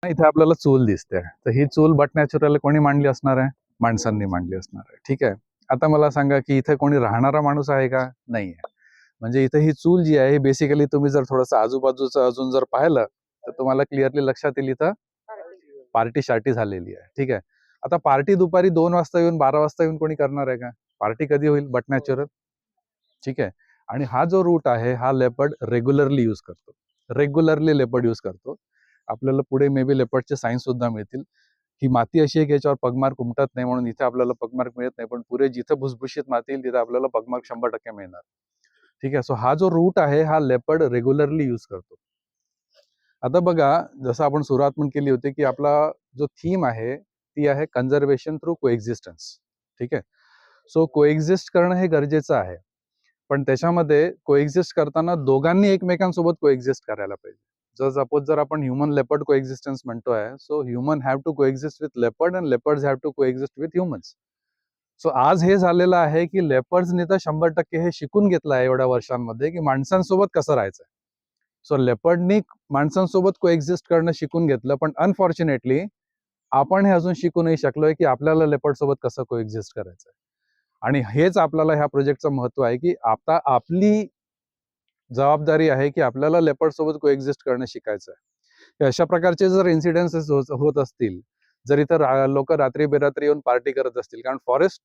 इथे आपल्याला चूल दिसते, तर ही चूल बट नॅचरल कोणी मांडली असणार आहे? माणसांनी मांडली असणार आहे. ठीक आहे. आता मला सांगा की इथे कोणी राहणारा माणूस आहे का? नाही आहे. म्हणजे इथे ही चूल जी आहे बेसिकली तुम्ही जर थोडंसं आजूबाजूचं अजून जर पाहिलं तर तुम्हाला क्लिअरली लक्षात येईल इथं पार्टी शार्टी झालेली आहे. ठीक आहे. आता पार्टी दुपारी 2 वाजता येऊन 12 वाजता येऊन कोणी करणार आहे का? पार्टी कधी होईल? But natural. ठीक आहे. आणि हा जो रूट आहे हा लेपर्ड रेग्युलरली यूज करतो. रेग्युलरली लेपर्ड यूज करतो. आपल्याला पुढे मे बी लेपर्डचे साईन्स सुद्धा मिळतील. ही माती अशी आहे की याच्यावर पगमार्क उमटत नाही म्हणून इथे आपल्याला पगमार्क मिळत नाही, पण पुढे जिथं भुसभुशीत माती येईल तिथे आपल्याला पगमार्क 100% मिळणार. ठीक आहे. सो हा जो रूट आहे हा लेपर्ड रेग्युलरली यूज करतो. आता बघा, जसं आपण सुरुवात पण केली होती की आपला जो थीम आहे ती आहे कन्झर्वेशन थ्रू कोएक्झिस्टन्स. ठीक आहे. सो कोएक्झिस्ट करणं हे गरजेचं आहे, पण त्याच्यामध्ये कोएक्झिस्ट करताना दोघांनी एकमेकांसोबत कोएक्झिस्ट करायला पाहिजे. जर आपण ह्युमन लेपर्ड कोएक्झिस्टन्स म्हणतोय, so human have to coexist with leopard and leopards have to coexist with humans. So आज हे झालेलं आहे की लेपर्ड्सनी तर 100% हे शिकून घेतलं आहे एवढ्या वर्षांमध्ये की माणसांसोबत कसं राहायचं. सो लेपर्डनी माणसांसोबत कोएक्झिस्ट करणं शिकून घेतलं, पण अनफॉर्च्युनेटली आपण हे अजून शिकू नाही शकलोय की आपल्याला लेपर्ड सोबत कसं कोएक्झिस्ट करायचं. आणि हेच आपल्याला ह्या प्रोजेक्टचं महत्व आहे की आता आपली जबाबदारी आहे की आपल्याला लेपर्ड सोबत कोएक्झिस्ट करणं शिकायचं आहे. अशा प्रकारचे जर इन्सिडेन्सेस होत असतील, जर इथं लोक रात्री बेरात्री येऊन पार्टी करत असतील, कारण फॉरेस्ट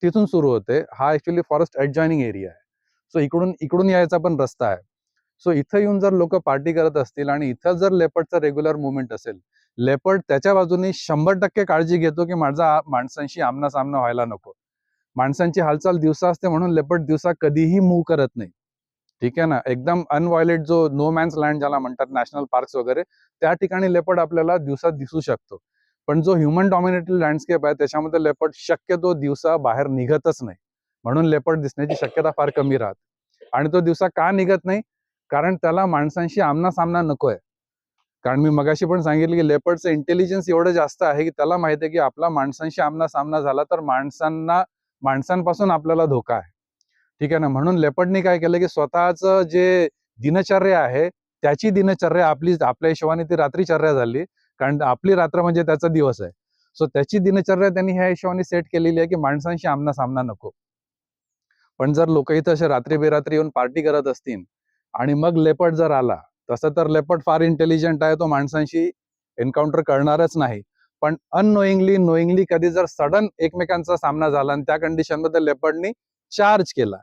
तिथून सुरू होते, हा ऍक्च्युली फॉरेस्ट ऍडजॉइनिंग एरिया आहे. सो इकडून इकडून यायचा पण रस्ता आहे. सो इथं येऊन जर लोक पार्टी करत असतील आणि इथं जर लेपर्डचा रेग्युलर मुवमेंट असेल, लेपर्ड त्याच्या बाजूने 100% काळजी घेतो की माझा माणसांशी आमना सामना व्हायला नको. माणसांची हालचाल दिवसा असते म्हणून लेपर्ड दिवसा कधीही मूव्ह करत नाही. ठीक आहे ना. एकदम अनव्हायलेट जो नो मॅन्स लँड ज्याला म्हणतात, नॅशनल पार्क्स वगैरे, त्या ठिकाणी लेपर्ड आपल्याला दिवसा दिसू शकतो. पण जो ह्युमन डॉमिनेटेड लँडस्केप आहे त्याच्यामध्ये लेपर्ड शक्यतो दिवसा बाहेर निघतच नाही. म्हणून लेपर्ड दिसण्याची शक्यता फार कमी राहते. आणि तो दिवसा का निघत नाही? कारण त्याला माणसांशी आमना सामना नकोय. कारण मी मगाशी पण सांगितलं की लेपर्डचं इंटेलिजन्स एवढं जास्त आहे की त्याला माहिती आहे की आपला माणसांशी आमना सामना झाला तर माणसांपासून आपल्याला धोका आहे. ठीक आहे ना. म्हणून लेपर्डनी काय केलं की स्वतःचं जे दिनचर्या आहे त्याची दिनचर्या आपल्या हिशोबाने ती रात्रीचर्या झाली, कारण आपली रात्र म्हणजे त्याचा दिवस आहे. सो त्याची दिनचर्या त्यांनी ह्या हिशोबाने सेट केलेली आहे की माणसांशी आमना सामना नको. पण जर लोक इथं असे रात्री बेरात्री येऊन पार्टी करत असतील आणि मग लेपर्ड जर आला, तसं तर लेपर्ड फार इंटेलिजंट आहे, तो माणसांशी एन्काउंटर करणारच नाही. पण नोईंगली कधी जर सडन एकमेकांचा सामना झाला आणि त्या कंडिशनमध्ये लेपर्डनी चार्ज केला.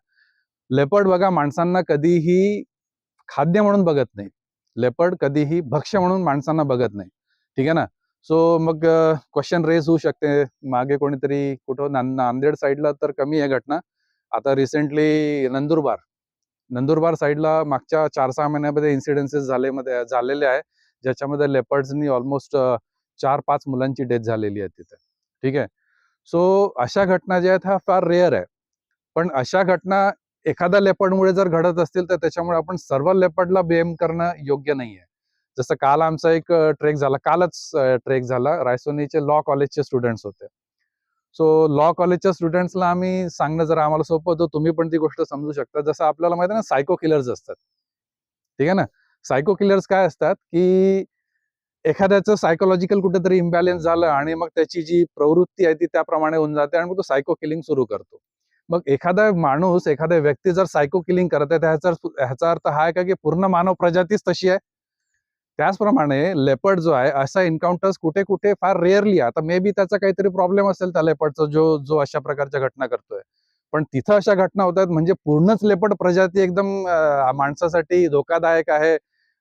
लेपर्ड बघा माणसांना कधीही खाद्य म्हणून बघत नाही. लेपर्ड कधीही भक्ष्य म्हणून माणसांना बघत नाही. ठीक आहे ना. सो मग क्वेश्चन रेज होऊ शकते, मागे कोणीतरी कुठं नांदेड साईडला तर कमी आहे घटना. आता रिसेंटली नंदुरबार साईडला मागच्या 4-6 महिन्यामध्ये इन्सिडेन्सेस झालेले आहे, ज्याच्यामध्ये लेपर्ड्सनी ऑलमोस्ट 4-5 मुलांची डेथ झालेली आहे तिथे. ठीक आहे. सो अशा घटना ज्या आहेत ह्या फार रेअर आहे. पण अशा घटना एखाद्या लेपर्डमुळे जर घडत असतील तर त्याच्यामुळे आपण सर्व लेपर्डला ब्लेम करणं योग्य नाहीये. जसं काल आमचा एक कालच ट्रेक झाला. रायसोनीचे लॉ कॉलेजचे स्टुडंट्स होते. सो लॉ कॉलेजच्या स्टुडंट्सला आम्ही सांगणं जरा आम्हाला सोपं होतं. तुम्ही पण ती गोष्ट समजू शकता. जसं आपल्याला माहिती आहे ना, सायको किलर्स असतात. ठीक आहे ना. सायको किलर्स काय असतात की एखाद्याचं सायकोलॉजिकल कुठेतरी इम्बॅलन्स झालं आणि मग त्याची जी प्रवृत्ती आहे ती त्याप्रमाणे होऊन जाते आणि मग तो सायको किलिंग सुरू करतो. मग एखादा व्यक्ती जर सायको किलिंग करत आहे, ह्याचा अर्थ हा आहे का की पूर्ण मानव प्रजातीच तशी आहे? त्याचप्रमाणे लेपर्ड जो आहे असा एन्काउंटर्स कुठे कुठे फार रेअरली, आता मे बी त्याचा काहीतरी प्रॉब्लेम असेल त्या लेपर्डचा, जो अशा प्रकारच्या घटना करतोय. पण तिथं अशा घटना होतात म्हणजे पूर्णच लेपर्ड प्रजाती एकदम माणसासाठी धोकादायक आहे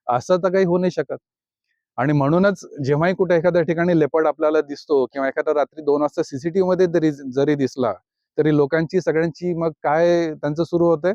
असं तर काही होऊ नाही शकत. आणि म्हणूनच जेव्हाही कुठे एखाद्या ठिकाणी लेपर्ड आपल्याला दिसतो किंवा एखाद्या रात्री 2 वाजता सीसीटीव्ही मध्ये जरी दिसला, तरी लोकांची सगळ्यांची मग काय त्यांचं सुरू होतंय,